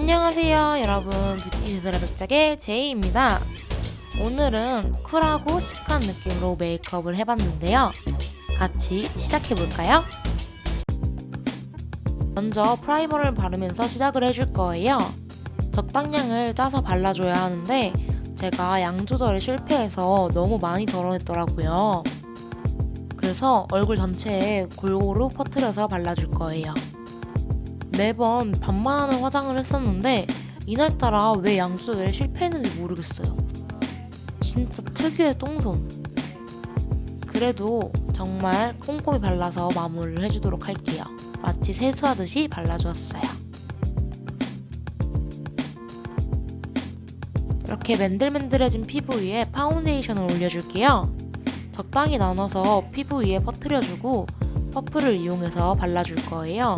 안녕하세요 여러분, 뷰티 제조라 백작의 제이입니다. 오늘은 쿨하고 시크한 느낌으로 메이크업을 해봤는데요. 같이 시작해볼까요? 먼저 프라이머를 바르면서 시작을 해줄 거예요. 적당량을 짜서 발라줘야 하는데 제가 양 조절에 실패해서 너무 많이 덜어냈더라고요. 그래서 얼굴 전체에 골고루 퍼뜨려서 발라줄 거예요. 매번 반만 하는 화장을 했었는데 이날따라 왜 양 조절에 실패했는지 모르겠어요. 진짜 특유의 똥손. 그래도 정말 꼼꼼히 발라서 마무리를 해주도록 할게요. 마치 세수하듯이 발라주었어요. 이렇게 맨들맨들해진 피부 위에 파운데이션을 올려줄게요. 적당히 나눠서 피부 위에 퍼뜨려주고 퍼프를 이용해서 발라줄 거예요.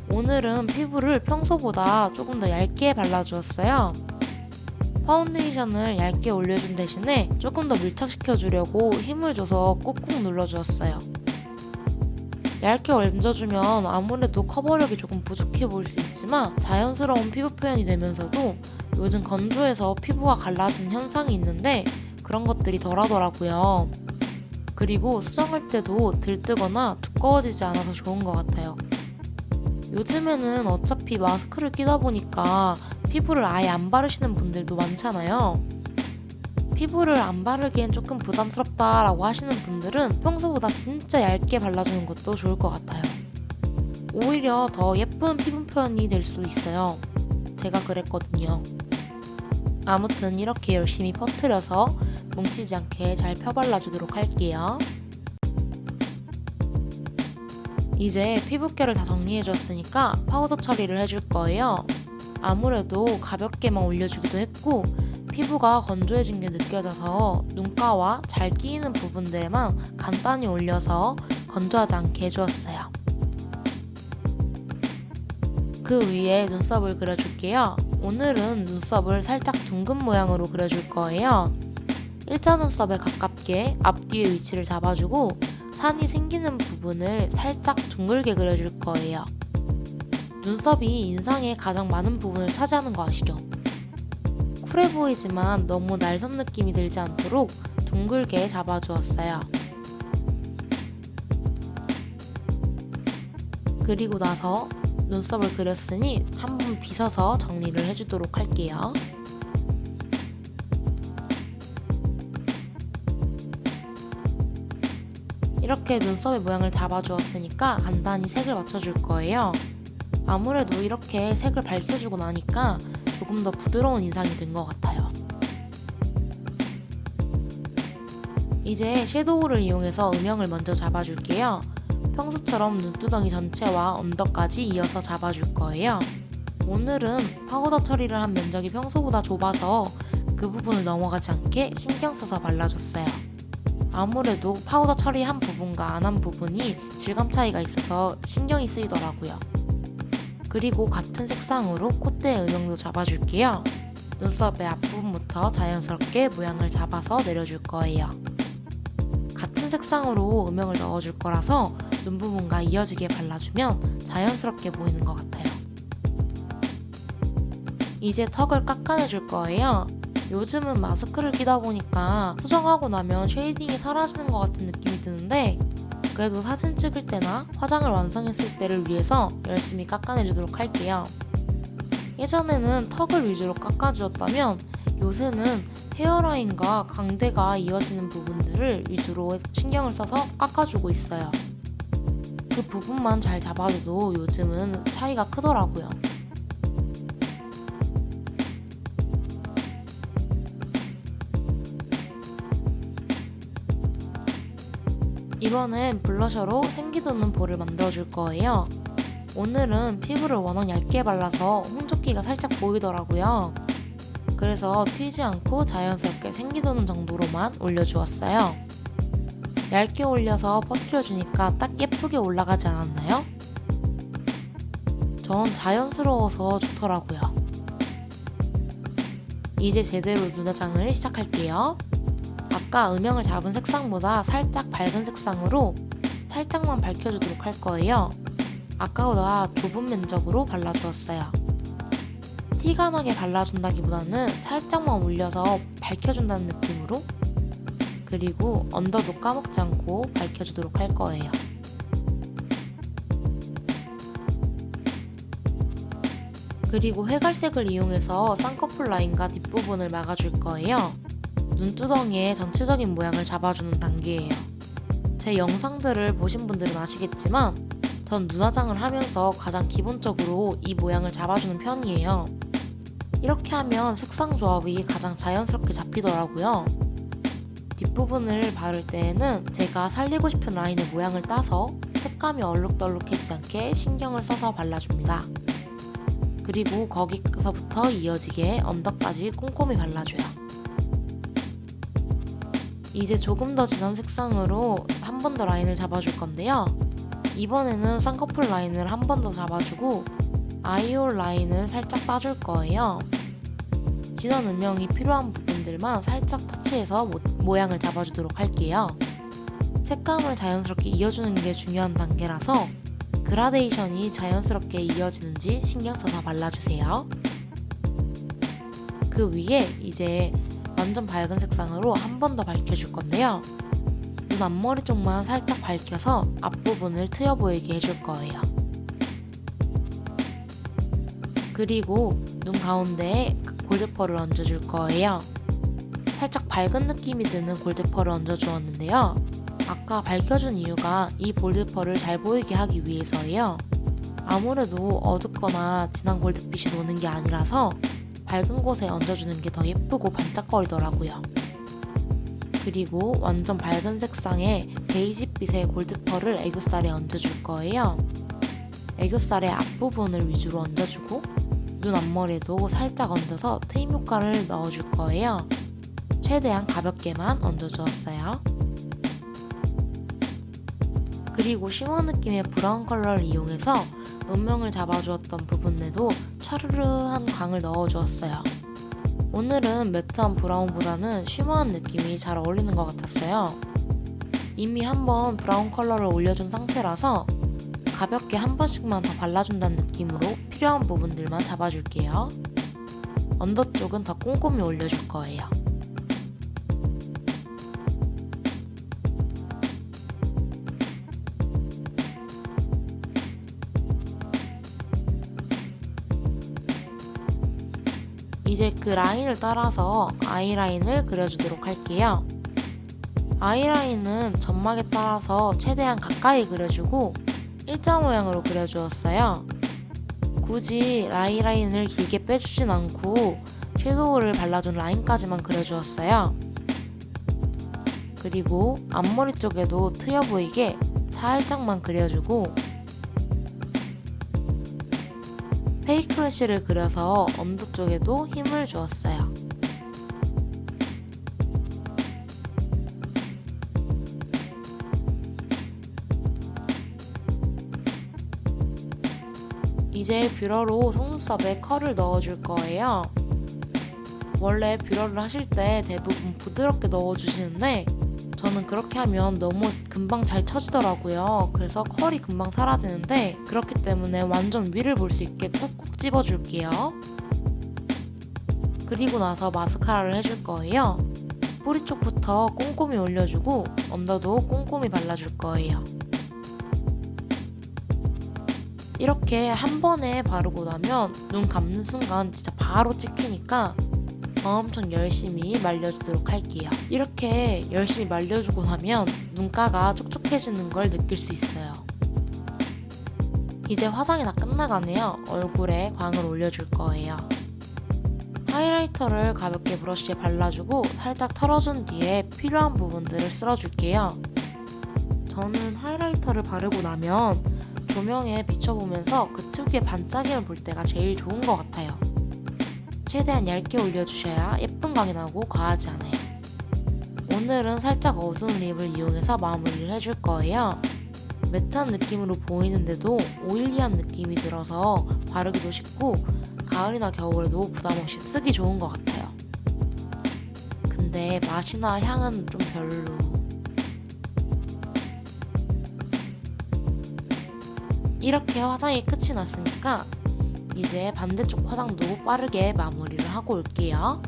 오늘은 피부를 평소보다 조금 더 얇게 발라주었어요. 파운데이션을 얇게 올려준 대신에 조금 더 밀착시켜주려고 힘을 줘서 꾹꾹 눌러주었어요. 얇게 얹어주면 아무래도 커버력이 조금 부족해 보일 수 있지만 자연스러운 피부 표현이 되면서도 요즘 건조해서 피부가 갈라지는 현상이 있는데 그런 것들이 덜하더라고요. 그리고 수정할 때도 들뜨거나 두꺼워지지 않아서 좋은 것 같아요. 요즘에는 어차피 마스크를 끼다 보니까 피부를 아예 안 바르시는 분들도 많잖아요. 피부를 안 바르기엔 조금 부담스럽다라고 하시는 분들은 평소보다 진짜 얇게 발라주는 것도 좋을 것 같아요. 오히려 더 예쁜 피부 표현이 될 수 있어요. 제가 그랬거든요. 아무튼 이렇게 열심히 퍼뜨려서 뭉치지 않게 잘 펴발라주도록 할게요. 이제 피부결을 다 정리해줬으니까 파우더 처리를 해줄 거예요. 아무래도 가볍게만 올려주기도 했고 피부가 건조해진 게 느껴져서 눈가와 잘 끼이는 부분들에만 간단히 올려서 건조하지 않게 해주었어요. 그 위에 눈썹을 그려줄게요. 오늘은 눈썹을 살짝 둥근 모양으로 그려줄 거예요. 1차 눈썹에 가깝게 앞뒤의 위치를 잡아주고 산이 생기는 부분을 살짝 둥글게 그려줄 거예요. 눈썹이 인상에 가장 많은 부분을 차지하는 거 아시죠? 쿨해 보이지만 너무 날선 느낌이 들지 않도록 둥글게 잡아주었어요. 그리고 나서 눈썹을 그렸으니 한번 빗어서 정리를 해주도록 할게요. 이렇게 눈썹의 모양을 잡아주었으니까 간단히 색을 맞춰줄 거예요. 아무래도 이렇게 색을 밝혀주고 나니까 조금 더 부드러운 인상이 된 것 같아요. 이제 섀도우를 이용해서 음영을 먼저 잡아줄게요. 평소처럼 눈두덩이 전체와 언더까지 이어서 잡아줄 거예요. 오늘은 파우더 처리를 한 면적이 평소보다 좁아서 그 부분을 넘어가지 않게 신경 써서 발라줬어요. 아무래도 파우더 처리한 부분과 안 한 부분이 질감 차이가 있어서 신경이 쓰이더라고요. 그리고 같은 색상으로 콧대 음영도 잡아줄게요. 눈썹의 앞부분부터 자연스럽게 모양을 잡아서 내려줄 거예요. 같은 색상으로 음영을 넣어줄 거라서 눈 부분과 이어지게 발라주면 자연스럽게 보이는 것 같아요. 이제 턱을 깎아내줄 거예요. 요즘은 마스크를 끼다 보니까 수정하고 나면 쉐이딩이 사라지는 것 같은 느낌이 드는데 그래도 사진 찍을 때나 화장을 완성했을 때를 위해서 열심히 깎아내주도록 할게요. 예전에는 턱을 위주로 깎아주었다면 요새는 헤어라인과 광대가 이어지는 부분들을 위주로 신경을 써서 깎아주고 있어요. 그 부분만 잘 잡아줘도 요즘은 차이가 크더라고요. 이번엔 블러셔로 생기도는 볼을 만들어줄 거예요. 오늘은 피부를 워낙 얇게 발라서 홍조기가 살짝 보이더라고요. 그래서 튀지 않고 자연스럽게 생기도는 정도로만 올려주었어요. 얇게 올려서 퍼뜨려주니까 딱 예쁘게 올라가지 않았나요? 전 자연스러워서 좋더라고요. 이제 제대로 눈화장을 시작할게요. 아까 음영을 잡은 색상보다 살짝 밝은 색상으로 살짝만 밝혀주도록 할 거예요. 아까보다 좁은 면적으로 발라주었어요. 티가 나게 발라준다기보다는 살짝만 올려서 밝혀준다는 느낌으로, 그리고 언더도 까먹지 않고 밝혀주도록 할 거예요. 그리고 회갈색을 이용해서 쌍꺼풀 라인과 뒷부분을 막아줄 거예요. 눈두덩이의 전체적인 모양을 잡아주는 단계예요. 제 영상들을 보신 분들은 아시겠지만 전 눈화장을 하면서 가장 기본적으로 이 모양을 잡아주는 편이에요. 이렇게 하면 색상 조합이 가장 자연스럽게 잡히더라고요. 뒷부분을 바를 때에는 제가 살리고 싶은 라인의 모양을 따서 색감이 얼룩덜룩해지지 않게 신경을 써서 발라줍니다. 그리고 거기서부터 이어지게 언더까지 꼼꼼히 발라줘요. 이제 조금 더 진한 색상으로 한 번 더 라인을 잡아줄 건데요. 이번에는 쌍꺼풀 라인을 한 번 더 잡아주고 아이홀 라인을 살짝 따줄 거예요. 진한 음영이 필요한 부분들만 살짝 터치해서 모양을 잡아주도록 할게요. 색감을 자연스럽게 이어주는 게 중요한 단계라서 그라데이션이 자연스럽게 이어지는지 신경 써서 발라주세요. 그 위에 이제 완전 밝은 색상으로 한 번 더 밝혀줄 건데요. 눈 앞머리 쪽만 살짝 밝혀서 앞부분을 트여 보이게 해줄 거예요. 그리고 눈 가운데에 골드펄을 얹어줄 거예요. 살짝 밝은 느낌이 드는 골드펄을 얹어주었는데요. 아까 밝혀준 이유가 이 골드펄을 잘 보이게 하기 위해서예요. 아무래도 어둡거나 진한 골드빛이 도는 게 아니라서 밝은 곳에 얹어주는 게 더 예쁘고 반짝거리더라고요. 그리고 완전 밝은 색상의 베이지빛의 골드펄을 애교살에 얹어줄 거예요. 애교살의 앞부분을 위주로 얹어주고 눈 앞머리에도 살짝 얹어서 트임 효과를 넣어줄 거예요. 최대한 가볍게만 얹어주었어요. 그리고 쉬머 느낌의 브라운 컬러를 이용해서 음영을 잡아주었던 부분에도 차르르한 광을 넣어주었어요. 오늘은 매트한 브라운보다는 쉬머한 느낌이 잘 어울리는 것 같았어요. 이미 한번 브라운 컬러를 올려준 상태라서 가볍게 한 번씩만 더 발라준다는 느낌으로 필요한 부분들만 잡아줄게요. 언더 쪽은 더 꼼꼼히 올려줄 거예요. 이제 그 라인을 따라서 아이라인을 그려주도록 할게요. 아이라인은 점막에 따라서 최대한 가까이 그려주고 일자 모양으로 그려주었어요. 굳이 아이라인을 길게 빼주진 않고 섀도우를 발라준 라인까지만 그려주었어요. 그리고 앞머리 쪽에도 트여 보이게 살짝만 그려주고 페이크 래쉬를 그려서 언더 쪽에도 힘을 주었어요. 이제 뷰러로 속눈썹에 컬을 넣어줄 거예요. 원래 뷰러를 하실 때 대부분 부드럽게 넣어주시는데 저는 그렇게 하면 너무 금방 잘 쳐지더라고요. 그래서 컬이 금방 사라지는데 그렇기 때문에 완전 위를 볼 수 있게 꾹꾹 집어줄게요. 그리고 나서 마스카라를 해줄 거예요. 뿌리 쪽부터 꼼꼼히 올려주고 언더도 꼼꼼히 발라줄 거예요. 이렇게 한 번에 바르고 나면 눈 감는 순간 진짜 바로 찍히니까 엄청 열심히 말려주도록 할게요. 이렇게 열심히 말려주고 나면 눈가가 촉촉해지는 걸 느낄 수 있어요. 이제 화장이 다 끝나가네요. 얼굴에 광을 올려줄 거예요. 하이라이터를 가볍게 브러쉬에 발라주고 살짝 털어준 뒤에 필요한 부분들을 쓸어줄게요. 저는 하이라이터를 바르고 나면 조명에 비춰보면서 그 특유의 반짝임을 볼 때가 제일 좋은 것 같아요. 최대한 얇게 올려주셔야 예쁜 광이 나고 과하지 않아요. 오늘은 살짝 어두운 립을 이용해서 마무리를 해줄 거예요. 매트한 느낌으로 보이는데도 오일리한 느낌이 들어서 바르기도 쉽고 가을이나 겨울에도 부담없이 쓰기 좋은 것 같아요. 근데 맛이나 향은 좀 별로. 이렇게 화장이 끝이 났으니까 이제 반대쪽 화장도 빠르게 마무리를 하고 올게요.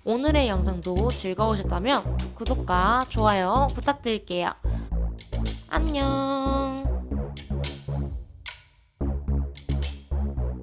오늘의 영상도 즐거우셨다면 구독과 좋아요 부탁드릴게요. 안녕.